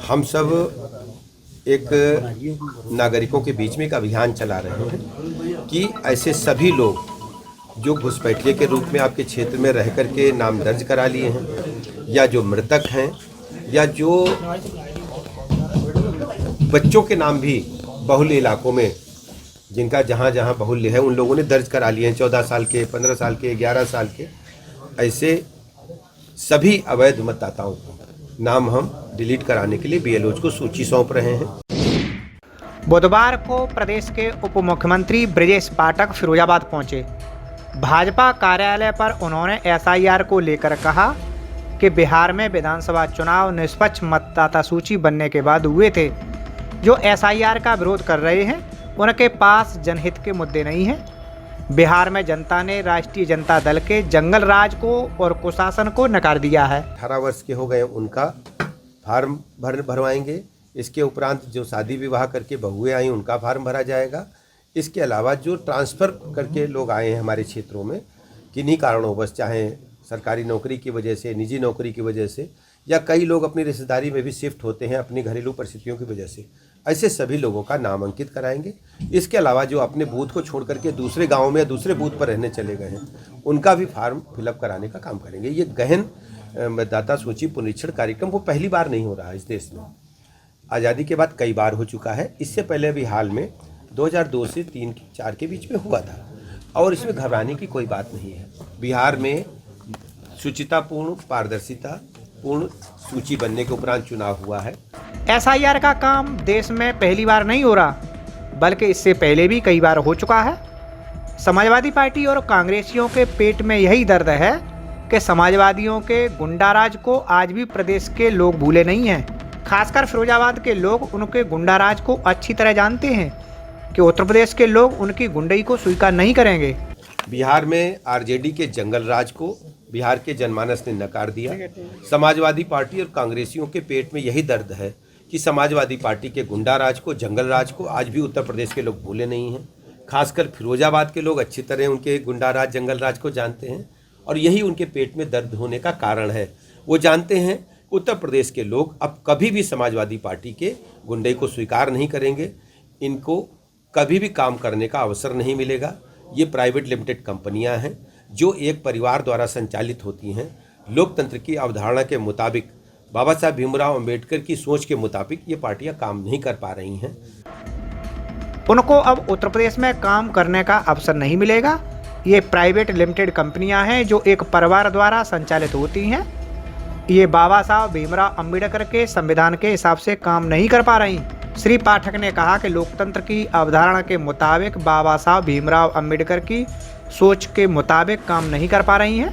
हम सब एक नागरिकों के बीच में एक अभियान चला रहे हैं कि ऐसे सभी लोग जो घुसपैठिए के रूप में आपके क्षेत्र में रह कर के नाम दर्ज करा लिए हैं, या जो मृतक हैं, या जो बच्चों के नाम भी बाहुल्य इलाकों में जिनका जहाँ जहाँ बाहुल्य है उन लोगों ने दर्ज करा लिए हैं, 14 साल के, 15 साल के, 11 साल के, ऐसे सभी अवैध मतदाताओं को नाम हम डिलीट कराने के लिए बीएलओ को सूची सौंप रहे हैं। बुधवार को प्रदेश के उप मुख्यमंत्री ब्रजेश पाठक फिरोजाबाद पहुंचे। भाजपा कार्यालय पर उन्होंने एसआईआर को लेकर कहा कि बिहार में विधानसभा चुनाव निष्पक्ष मतदाता सूची बनने के बाद हुए थे। जो एसआईआर का विरोध कर रहे हैं उनके पास जनहित के मुद्दे नहीं हैं। बिहार में जनता ने राष्ट्रीय जनता दल के जंगल राज को और कुशासन को नकार दिया है। 18 वर्ष के हो गए उनका फार्म भरवाएंगे। इसके उपरांत जो शादी विवाह करके बहुएं आई उनका फार्म भरा जाएगा। इसके अलावा जो ट्रांसफ़र करके लोग आए हैं हमारे क्षेत्रों में किन्हीं कारणों, चाहे सरकारी नौकरी की वजह से, निजी नौकरी की वजह से, या कई लोग अपनी रिश्तेदारी में भी शिफ्ट होते हैं अपनी घरेलू परिस्थितियों की वजह से, ऐसे सभी लोगों का नाम अंकित कराएंगे। इसके अलावा जो अपने बूथ को छोड़ करके दूसरे गाँव में या दूसरे बूथ पर रहने चले गए हैं उनका भी फार्म फिलअप कराने का काम करेंगे। ये गहन मतदाता सूची पुनरीक्षण कार्यक्रम वो पहली बार नहीं हो रहा है इस देश में। आज़ादी के बाद कई बार हो चुका है। इससे पहले भी हाल में 2002 से 3-4 के बीच में हुआ था और इसमें घबराने की कोई बात नहीं है। बिहार में शुचितापूर्ण, पारदर्शिता पूर्ण सूची बनने के उपरांत चुनाव हुआ है। एसआईआर का काम देश में पहली बार नहीं हो रहा, बल्कि इससे पहले भी कई बार हो चुका है। समाजवादी पार्टी और कांग्रेसियों के पेट में यही दर्द है कि समाजवादियों के गुंडाराज को आज भी प्रदेश के लोग भूले नहीं हैं। खासकर फिरोजाबाद के लोग उनके गुंडाराज को अच्छी तरह जानते हैं कि उत्तर प्रदेश के लोग उनकी गुंडई को स्वीकार नहीं करेंगे। बिहार में आरजेडी के जंगल राज को बिहार के जनमानस ने नकार दिया। समाजवादी पार्टी और कांग्रेसियों के पेट में यही दर्द है कि समाजवादी पार्टी के गुंडा राज को, जंगल राज को आज भी उत्तर प्रदेश के लोग भूले नहीं हैं। खासकर फिरोजाबाद के लोग अच्छी तरह उनके गुंडा राज, जंगल राज को जानते हैं और यही उनके पेट में दर्द होने का कारण है। वो जानते हैं उत्तर प्रदेश के लोग अब कभी भी समाजवादी पार्टी के गुंडे को स्वीकार नहीं करेंगे। इनको कभी भी काम करने का अवसर नहीं मिलेगा। ये प्राइवेट लिमिटेड कंपनियां हैं जो एक परिवार द्वारा संचालित होती हैं। लोकतंत्र की अवधारणा के मुताबिक, बाबा साहब भीमराव अंबेडकर की सोच के मुताबिक ये पार्टियां काम नहीं कर पा रही हैं। उनको अब उत्तर प्रदेश में काम करने का अवसर नहीं मिलेगा। ये प्राइवेट लिमिटेड कंपनियां हैं जो एक परिवार द्वारा संचालित होती हैं। ये बाबा साहब भीमराव अंबेडकर के संविधान के हिसाब से काम नहीं कर पा रही। श्री पाठक ने कहा कि लोकतंत्र की अवधारणा के मुताबिक बाबा साहब भीमराव अंबेडकर की सोच के मुताबिक काम नहीं कर पा रही हैं।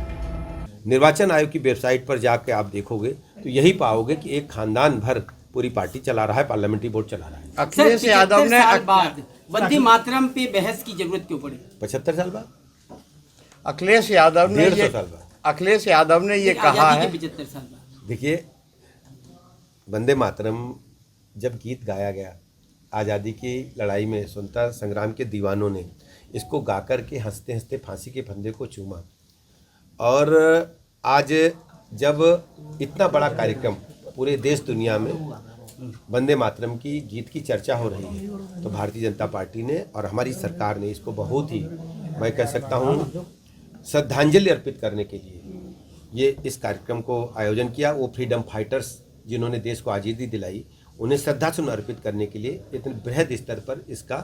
निर्वाचन आयोग की वेबसाइट पर जाकर आप देखोगे तो यही पाओगे कि एक खानदान भर पूरी पार्टी चला रहा है, पार्लियामेंट्री बोर्ड चला रहा है। अखिलेश यादव ने वंदे मातरम पे बहस की जरूरत क्यों पड़ी? 75 साल बाद अखिलेश यादव ने 150 साल बाद अखिलेश यादव ने ये कहा है। 75 साल बाद देखिए, वंदे मातरम जब गीत गाया गया आज़ादी की लड़ाई में, स्वतंत्रता संग्राम के दीवानों ने इसको गाकर के हंसते हंसते फांसी के फंदे को चूमा। और आज जब इतना बड़ा कार्यक्रम पूरे देश दुनिया में वंदे मातरम की गीत की चर्चा हो रही है तो भारतीय जनता पार्टी ने और हमारी सरकार ने इसको बहुत ही, मैं कह सकता हूँ, श्रद्धांजलि अर्पित करने के लिए ये इस कार्यक्रम को आयोजन किया। वो फ्रीडम फाइटर्स जिन्होंने देश को आज़ादी दिलाई उन्हें श्रद्धासुमन अर्पित करने के लिए इतने बृहद स्तर पर इसका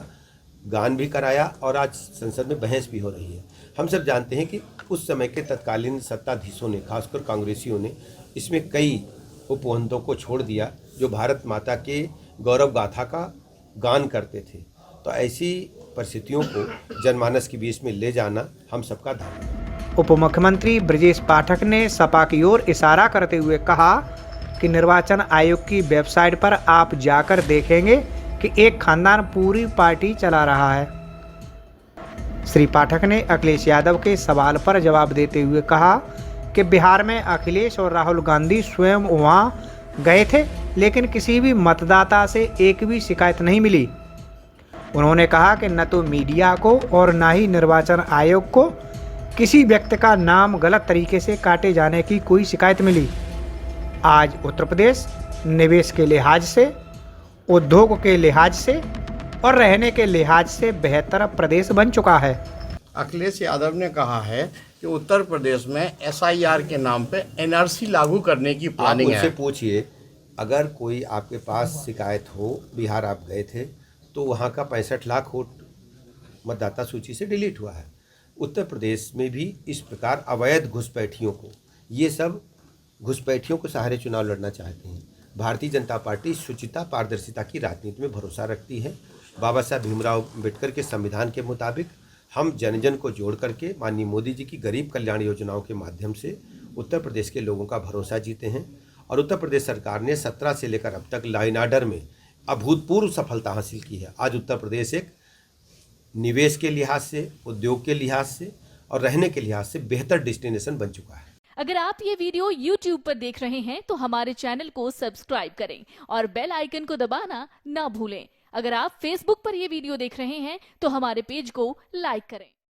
गान भी कराया और आज संसद में बहस भी हो रही है। हम सब जानते हैं कि उस समय के तत्कालीन सत्ताधीशों ने, खासकर कांग्रेसियों ने, इसमें कई उपवंतों को छोड़ दिया जो भारत माता के गौरव गाथा का गान करते थे। तो ऐसी परिस्थितियों को जनमानस के बीच में ले जाना हम सबका धर्म है। उप मुख्यमंत्री ब्रजेश पाठक ने सपा की ओर इशारा करते हुए कहा कि निर्वाचन आयोग की वेबसाइट पर आप जाकर देखेंगे कि एक खानदान पूरी पार्टी चला रहा है। श्री पाठक ने अखिलेश यादव के सवाल पर जवाब देते हुए कहा कि बिहार में अखिलेश और राहुल गांधी स्वयं वहां गए थे, लेकिन किसी भी मतदाता से एक भी शिकायत नहीं मिली। उन्होंने कहा कि न तो मीडिया को और न ही निर्वाचन आयोग को किसी व्यक्ति का नाम गलत तरीके से काटे जाने की कोई शिकायत मिली। आज उत्तर प्रदेश निवेश के लिहाज से, उद्योग के लिहाज से और रहने के लिहाज से बेहतर प्रदेश बन चुका है। अखिलेश यादव ने कहा है कि उत्तर प्रदेश में एसआईआर के नाम पे एनआरसी लागू करने की आप प्लानिंग उनसे है। पूछिए, अगर कोई आपके पास शिकायत हो, बिहार आप गए थे तो वहाँ का 65 लाख वोट मतदाता सूची से डिलीट हुआ है। उत्तर प्रदेश में भी इस प्रकार अवैध घुसपैठियों को, ये सब घुसपैठियों के सहारे चुनाव लड़ना चाहते हैं। भारतीय जनता पार्टी शुचिता पारदर्शिता की राजनीति में भरोसा रखती है। बाबा साहब भीमराव अम्बेडकर के संविधान के मुताबिक हम जन जन को जोड़ करके माननीय मोदी जी की गरीब कल्याण योजनाओं के माध्यम से उत्तर प्रदेश के लोगों का भरोसा जीते हैं। और उत्तर प्रदेश सरकार ने 17 से लेकर अब तक लॉ एंड ऑर्डर में अभूतपूर्व सफलता हासिल की है। आज उत्तर प्रदेश एक निवेश के लिहाज से, उद्योग के लिहाज से और रहने के लिहाज से बेहतर डेस्टिनेशन बन चुका है। अगर आप ये वीडियो YouTube पर देख रहे हैं तो हमारे चैनल को सब्सक्राइब करें और बेल आइकन को दबाना ना भूलें। अगर आप Facebook पर ये वीडियो देख रहे हैं तो हमारे पेज को लाइक करें।